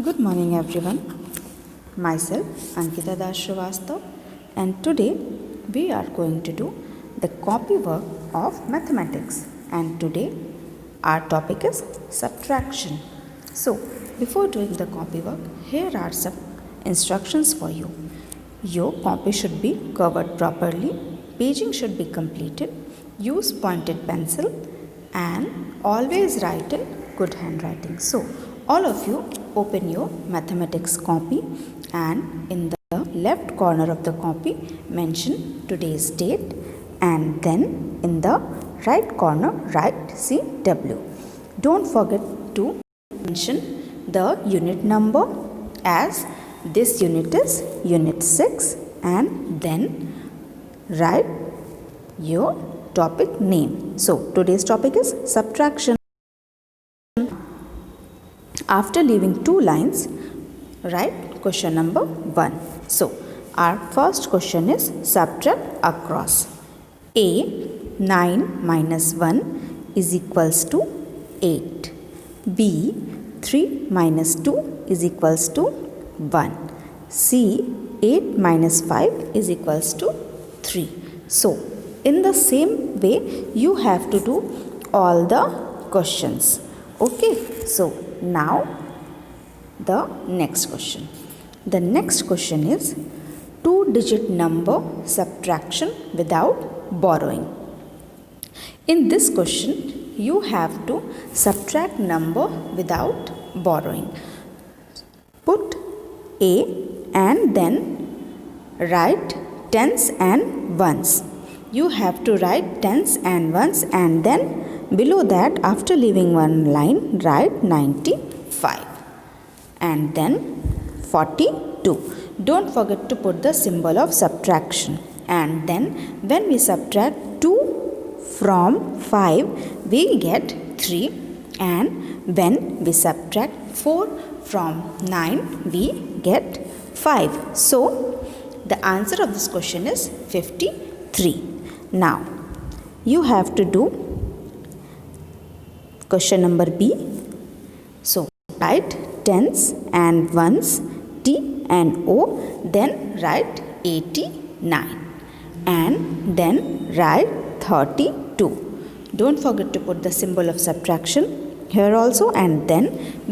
Good morning, everyone. Myself, Ankita Das Srivastav, and today we are going to do the copy work of mathematics. And today our topic is subtraction. So, before doing the copy work, here are some instructions for you. Your copy should be covered properly, paging should be completed, use pointed pencil, and always write in good handwriting. So, all of you open your mathematics copy and in the left corner of the copy mention today's date and then in the right corner write CW. Don't forget to mention the unit number as this unit is unit 6 and then write your topic name. So today's topic is subtraction. After leaving two lines, write question number 1. So, our first question is subtract across. A 9 minus 1 is equals to 8. B 3 minus 2 is equals to 1. C 8 minus 5 is equals to 3. So, in the same way, you have to do all the questions. Okay, so now the next question. The next question is two-digit number subtraction without borrowing. In this question, you have to subtract number without borrowing. Put A and then write tens and ones. You have to write tens and ones and then below that, after leaving one line, write 95 and then 42. Don't forget to put the symbol of subtraction. And then when we subtract 2 from 5, we get 3. And when we subtract 4 from 9, we get 5. So, the answer of this question is 53. Now, you have to do question number B. So, write tens and ones, T and O, then write 89 and then write 32. Don't forget to put the symbol of subtraction here also and then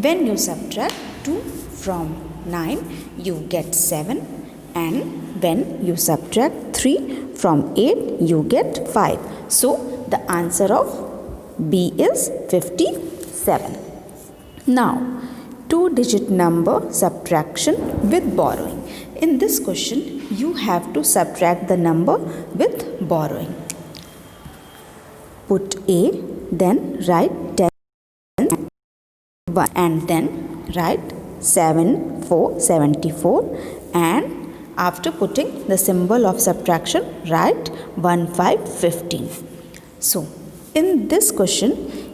when you subtract 2 from 9, you get 7 and when you subtract 3 from 8, you get 5. So, the answer of B is 57. Now, two-digit number subtraction with borrowing. In this question, you have to subtract the number with borrowing. Put A, then write 10 and then write 7, 4, 74 and after putting the symbol of subtraction, write 1, 5, 15. So, in this question,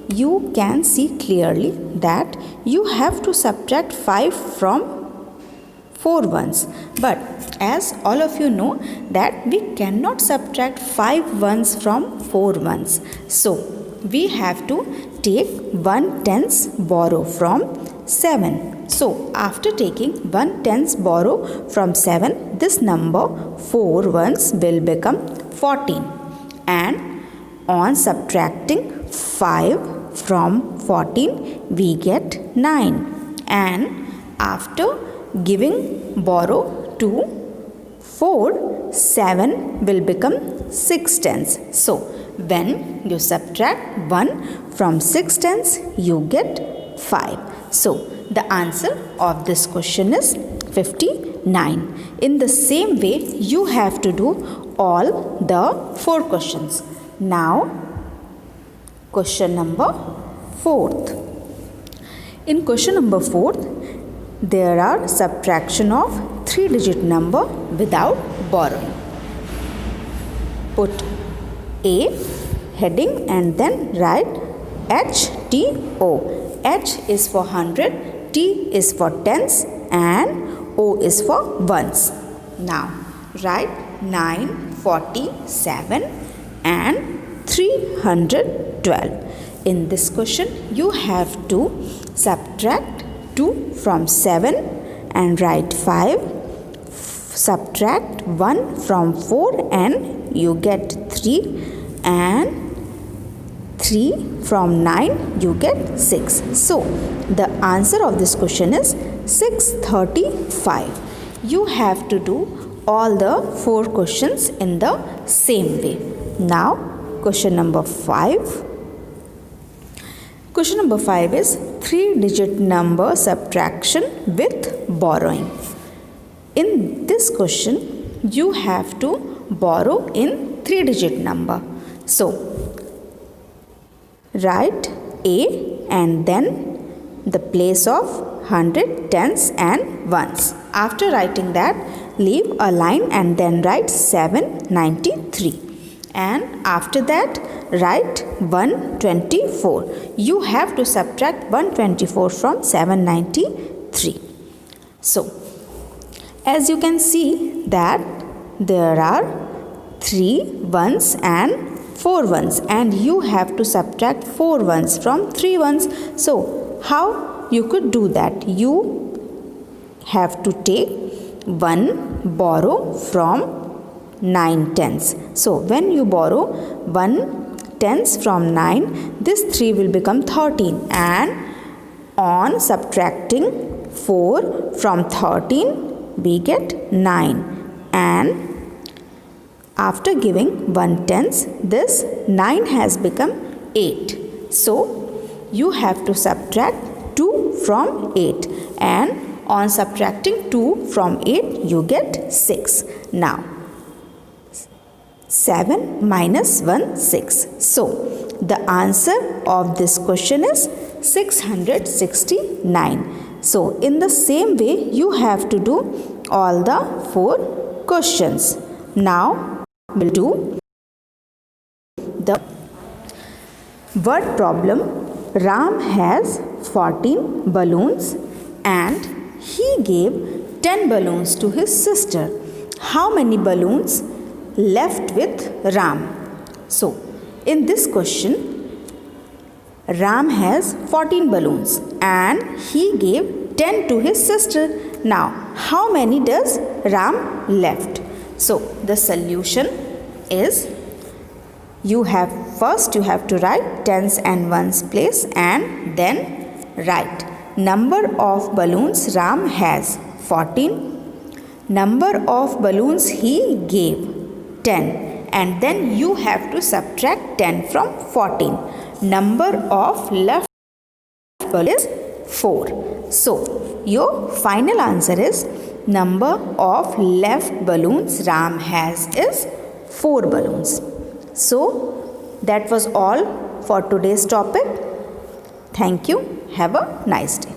you can see clearly that you have to subtract 5 from 4 ones. But as all of you know that we cannot subtract 5 ones from 4 ones. So, we have to take 1 tens borrow from 7. So, after taking 1 tens borrow from 7, this number 4 ones will become 14. And on subtracting 5 from 14, we get 9. And after giving borrow to 4, 7 will become 6 tens. So, when you subtract 1 from 6 tens, you get 5. So, the answer of this question is 59. In the same way, you have to do all the 4 questions. Now, question number 4th. In question number 4th, there are subtraction of 3-digit number without borrowing. Put A heading and then write HTO. H is for 100, T is for tens and O is for ones. Now, write 947 and 312. In this question, you have to subtract 2 from 7 and write 5. Subtract 1 from 4 and you get 3, and 3 from 9 you get 6. So the answer of this question is 635. You have to do all the 4 questions in the same way. Now question number 5. Question number 5 is 3-digit number subtraction with borrowing. In this question, you have to borrow in 3-digit number. So, write A and then the place of 100, tens and ones. After writing that, leave a line and then write 793. And after that, write 124. You have to subtract 124 from 793. So, as you can see that there are 3 ones and 4 ones, and you have to subtract 4 ones from 3 ones. So how you could do that? You have to take 1 borrow from 9 tens. So when you borrow 1 tens from 9, this 3 will become 13, and on subtracting 4 from 13 we get 9, and after giving 1 tens, this 9 has become 8. So you have to subtract 2 from 8, and on subtracting 2 from 8 you get 6. Now 7 minus 1, 6. So the answer of this question is 669. So in the same way you have to do all the 4 questions. Now we'll do the word problem. Ram has 14 balloons and he gave 10 balloons to his sister. How many balloons left with Ram? So in this question, Ram has 14 balloons and he gave 10 to his sister. Now, how many does Ram left? So, the solution is you have to write tens and ones place and then write number of balloons Ram has 14, number of balloons he gave 10, and then you have to subtract 10 from 14. Number of left balloons is 4. So, your final answer is number of left balloons Ram has is 4 balloons. So, that was all for today's topic. Thank you. Have a nice day.